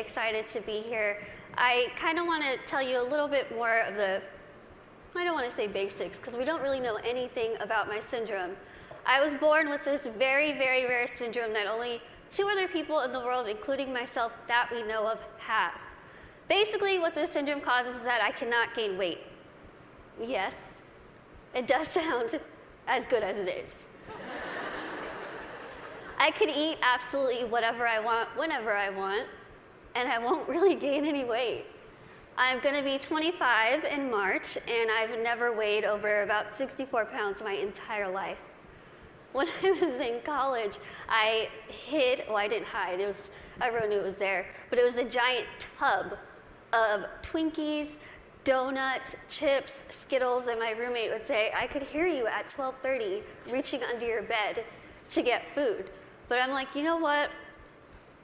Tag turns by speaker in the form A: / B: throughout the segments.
A: excited to be here. I kind of want to tell you a little bit more of the, I don't want to say basics, because we don't really know anything about my syndrome. I was born with this very, very rare syndrome that only 2 other people in the world, including myself, that we know of, have. Basically, what this syndrome causes is that I cannot gain weight. Yes, it does sound as good as it is. I could eat absolutely whatever I want, whenever I want, and I won't really gain any weight. I'm going to be 25 in March, and I've never weighed over about 64 pounds my entire life. When I was in college, I hid, well, I didn't hide, everyone knew it was there, but it was a giant tub of Twinkies, donuts, chips, Skittles, and my roommate would say, I could hear you at 12:30 reaching under your bed to get food. But I'm like, you know what?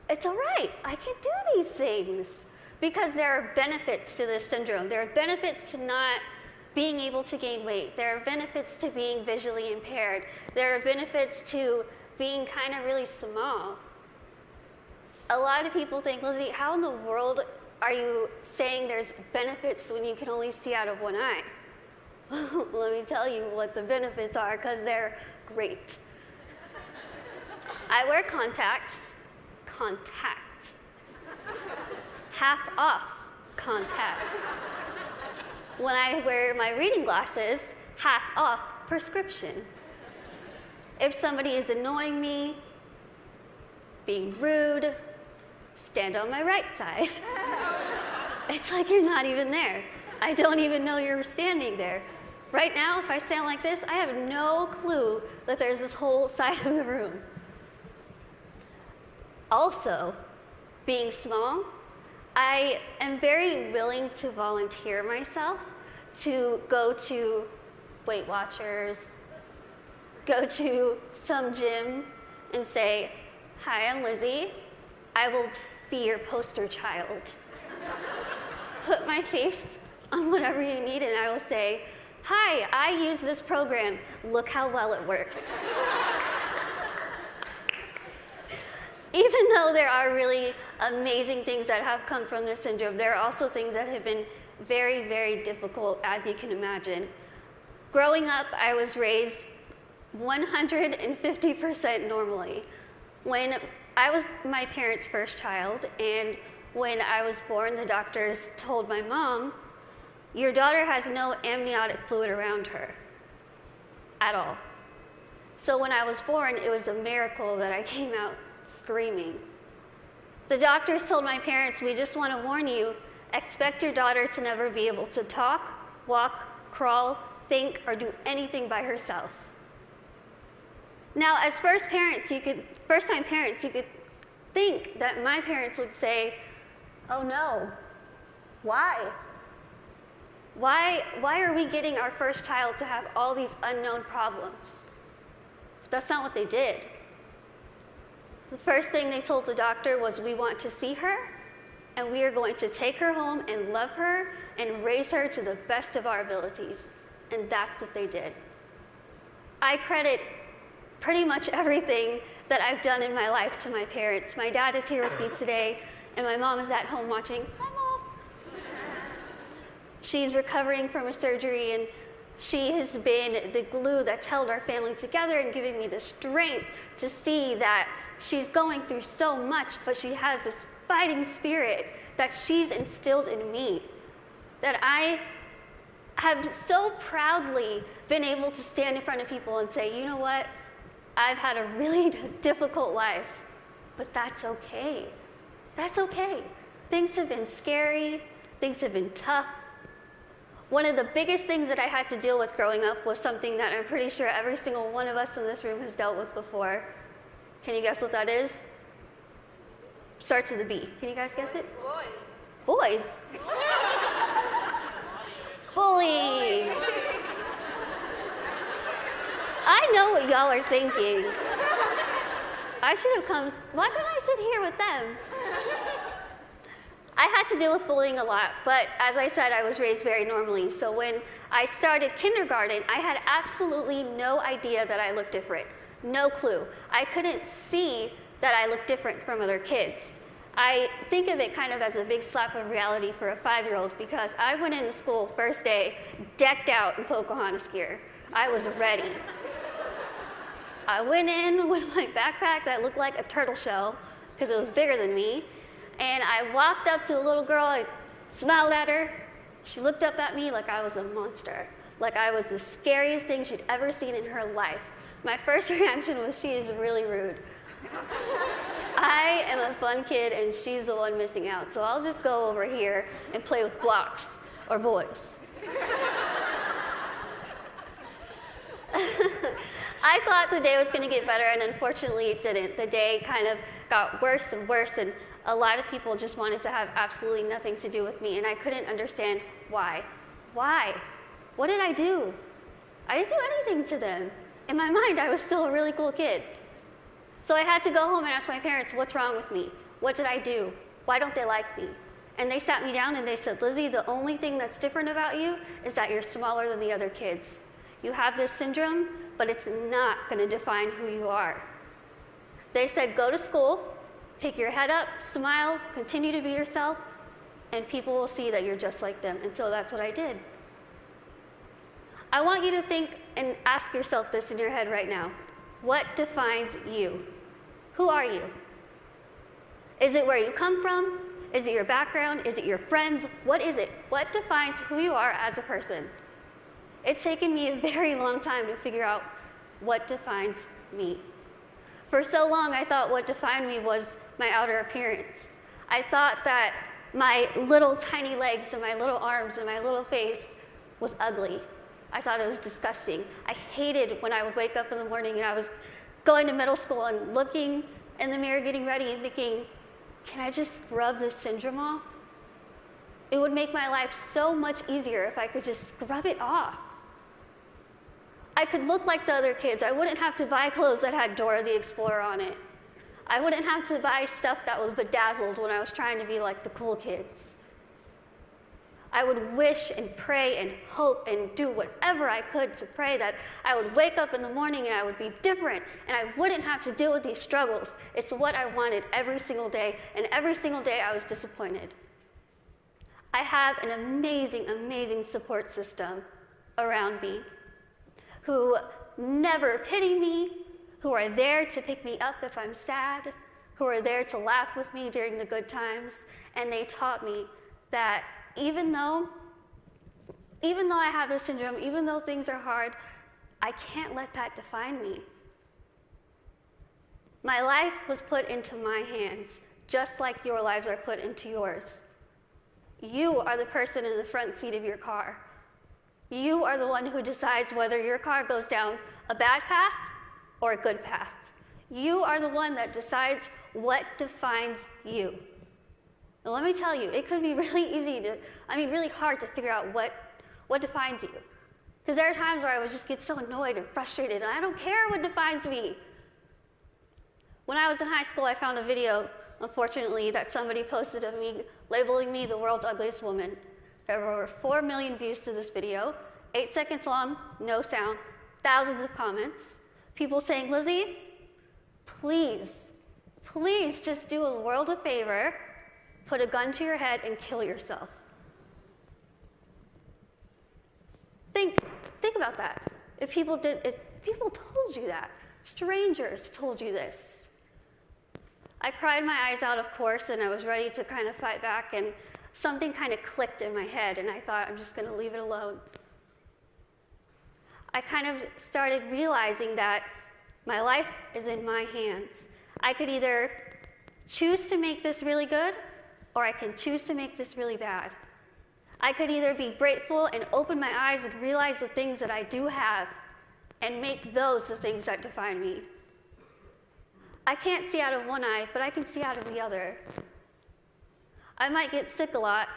A: It's all right. I can do these things because there are benefits to this syndrome. There are benefits to not being able to gain weight. There are benefits to being visually impaired. There are benefits to being kind of really small. A lot of people think, Lizzie, how in the world are you saying there's benefits when you can only see out of one eye? Let me tell you what the benefits are, because they're great. I wear contacts, half off contacts. When I wear my reading glasses, half off prescription. If somebody is annoying me, being rude, stand on my right side. It's like you're not even there. I don't even know you're standing there. Right now, if I stand like this, I have no clue that there's this whole side of the room. Also, being small, I am very willing to volunteer myself to go to Weight Watchers, go to some gym and say, hi, I'm Lizzie. I will be your poster child. Put my face on whatever you need and I will say, hi, I use this program. Look how well it worked. Even though there are really amazing things that have come from this syndrome, there are also things that have been very, very difficult, as you can imagine. Growing up, I was raised 150% normally. When I was my parents' first child, and when I was born, the doctors told my mom, your daughter has no amniotic fluid around her at all. So when I was born, it was a miracle that I came out screaming. The doctors told my parents, we just want to warn you, expect your daughter to never be able to talk, walk, crawl, think, or do anything by herself. Now, as first-time parents, you could think that my parents would say, oh no, why? Why are we getting our first child to have all these unknown problems? That's not what they did. The first thing they told the doctor was, we want to see her, and we are going to take her home and love her and raise her to the best of our abilities. And that's what they did. I credit pretty much everything that I've done in my life to my parents. My dad is here with me today, and my mom is at home watching. Hi, Mom. She's recovering from a surgery, and she has been the glue that's held our family together and giving me the strength to see that she's going through so much, but she has this fighting spirit that she's instilled in me, that I have so proudly been able to stand in front of people and say, you know what, I've had a really difficult life, but that's okay. That's okay. Things have been scary, things have been tough. One of the biggest things that I had to deal with growing up was something that I'm pretty sure every single one of us in this room has dealt with before. Can you guess what that is? Starts with a B. Can you guys guess it? Boys. Bullying. I know what y'all are thinking. I should have come, why couldn't I sit here with them? I had to deal with bullying a lot, but as I said, I was raised very normally. So when I started kindergarten, I had absolutely no idea that I looked different. No clue. I couldn't see that I looked different from other kids. I think of it kind of as a big slap of reality for a 5-year-old because I went into school first day decked out in Pocahontas gear. I was ready. I went in with my backpack that looked like a turtle shell because it was bigger than me, and I walked up to a little girl, I smiled at her. She looked up at me like I was a monster, like I was the scariest thing she'd ever seen in her life. My first reaction was, she is really rude. I am a fun kid and she's the one missing out, so I'll just go over here and play with blocks or boys. I thought the day was going to get better, and unfortunately it didn't. The day kind of got worse and worse, and a lot of people just wanted to have absolutely nothing to do with me, and I couldn't understand why. Why? What did I do? I didn't do anything to them. In my mind, I was still a really cool kid. So I had to go home and ask my parents, what's wrong with me? What did I do? Why don't they like me? And they sat me down and they said, Lizzie, the only thing that's different about you is that you're smaller than the other kids. You have this syndrome, but it's not going to define who you are. They said, go to school, pick your head up, smile, continue to be yourself, and people will see that you're just like them. And so that's what I did. I want you to think and ask yourself this in your head right now. What defines you? Who are you? Is it where you come from? Is it your background? Is it your friends? What is it? What defines who you are as a person? It's taken me a very long time to figure out what defines me. For so long, I thought what defined me was my outer appearance. I thought that my little tiny legs and my little arms and my little face was ugly. I thought it was disgusting. I hated when I would wake up in the morning and I was going to middle school and looking in the mirror, getting ready and thinking, can I just scrub this syndrome off? It would make my life so much easier if I could just scrub it off. I could look like the other kids. I wouldn't have to buy clothes that had Dora the Explorer on it. I wouldn't have to buy stuff that was bedazzled when I was trying to be like the cool kids. I would wish and pray and hope and do whatever I could to pray that I would wake up in the morning and I would be different and I wouldn't have to deal with these struggles. It's what I wanted every single day, and every single day I was disappointed. I have an amazing, amazing support system around me who never pity me, who are there to pick me up if I'm sad, who are there to laugh with me during the good times, and they taught me that even though I have this syndrome, even though things are hard, I can't let that define me. My life was put into my hands, just like your lives are put into yours. You are the person in the front seat of your car. You are the one who decides whether your car goes down a bad path or a good path. You are the one that decides what defines you. Now, let me tell you, it could be really hard to figure out what defines you. Because there are times where I would just get so annoyed and frustrated, and I don't care what defines me. When I was in high school, I found a video, unfortunately, that somebody posted of me, labeling me the world's ugliest woman. There were over 4 million views to this video, 8 seconds long, no sound, thousands of comments. People saying, Lizzie, please just do the world a favor, put a gun to your head and kill yourself. Think about that. If people told you that, strangers told you this. I cried my eyes out, of course, and I was ready to kind of fight back, and something kind of clicked in my head, and I thought, I'm just going to leave it alone. I kind of started realizing that my life is in my hands. I could either choose to make this really good, or I can choose to make this really bad. I could either be grateful and open my eyes and realize the things that I do have and make those the things that define me. I can't see out of one eye, but I can see out of the other. I might get sick a lot,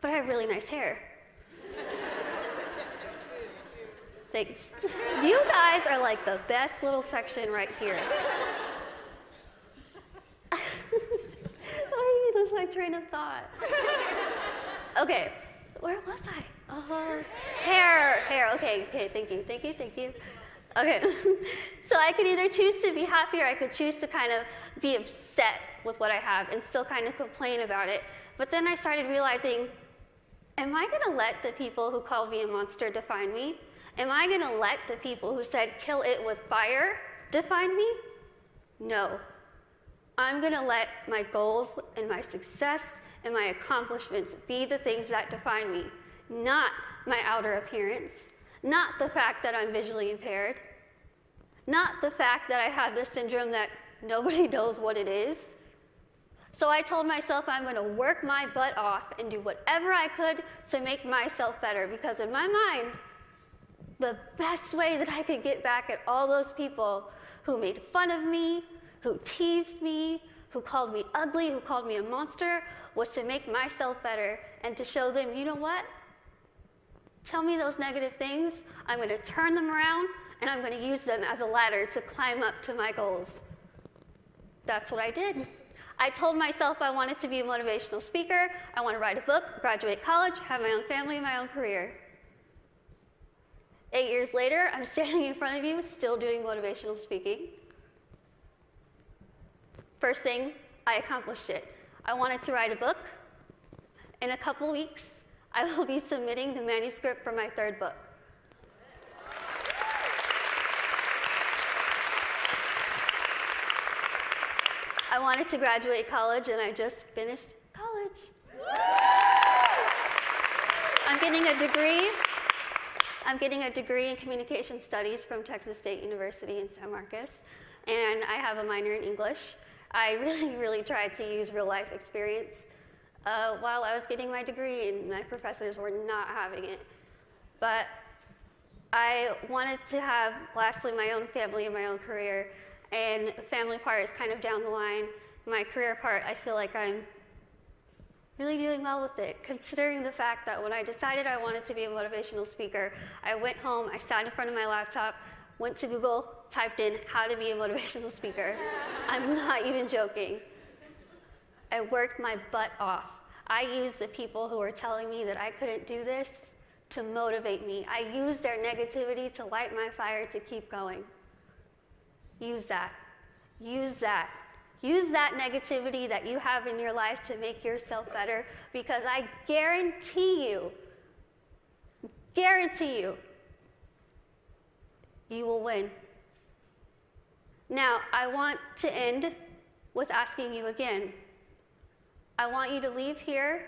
A: but I have really nice hair. Thanks. You guys are like the best little section right here. Why did you lose my train of thought? Okay, where was I? Hair. Okay, thank you. Okay, so I could either choose to be happy or I could choose to kind of be upset with what I have and still kind of complain about it. But then I started realizing, am I gonna let the people who called me a monster define me? Am I gonna let the people who said kill it with fire define me? No. I'm gonna let my goals and my success and my accomplishments be the things that define me, not my outer appearance, not the fact that I'm visually impaired, not the fact that I have this syndrome that nobody knows what it is. So I told myself I'm going to work my butt off and do whatever I could to make myself better, because in my mind, the best way that I could get back at all those people who made fun of me, who teased me, who called me ugly, who called me a monster, was to make myself better and to show them, you know what? Tell me those negative things, I'm going to turn them around, and I'm going to use them as a ladder to climb up to my goals. That's what I did. I told myself I wanted to be a motivational speaker, I want to write a book, graduate college, have my own family, my own career. 8 years later, I'm standing in front of you, still doing motivational speaking. First thing, I accomplished it. I wanted to write a book. In a couple weeks, I will be submitting the manuscript for my 3rd book. I wanted to graduate college, and I just finished college. I'm getting a degree. I'm getting a degree in communication studies from Texas State University in San Marcos, and I have a minor in English. I really tried to use real life experience while I was getting my degree, and my professors were not having it. But I wanted to have, lastly, my own family and my own career, and the family part is kind of down the line. My career part, I feel like I'm really doing well with it, considering the fact that when I decided I wanted to be a motivational speaker, I went home, I sat in front of my laptop, went to Google, typed in how to be a motivational speaker. I'm not even joking. I worked my butt off. I used the people who were telling me that I couldn't do this to motivate me. I used their negativity to light my fire to keep going. Use that. Use that. Use that negativity that you have in your life to make yourself better, because I guarantee you, you will win. Now, I want to end with asking you again. I want you to leave here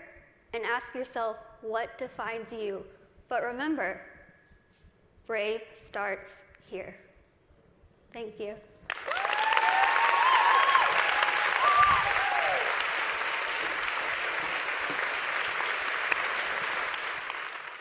A: and ask yourself what defines you. But remember, brave starts here. Thank you.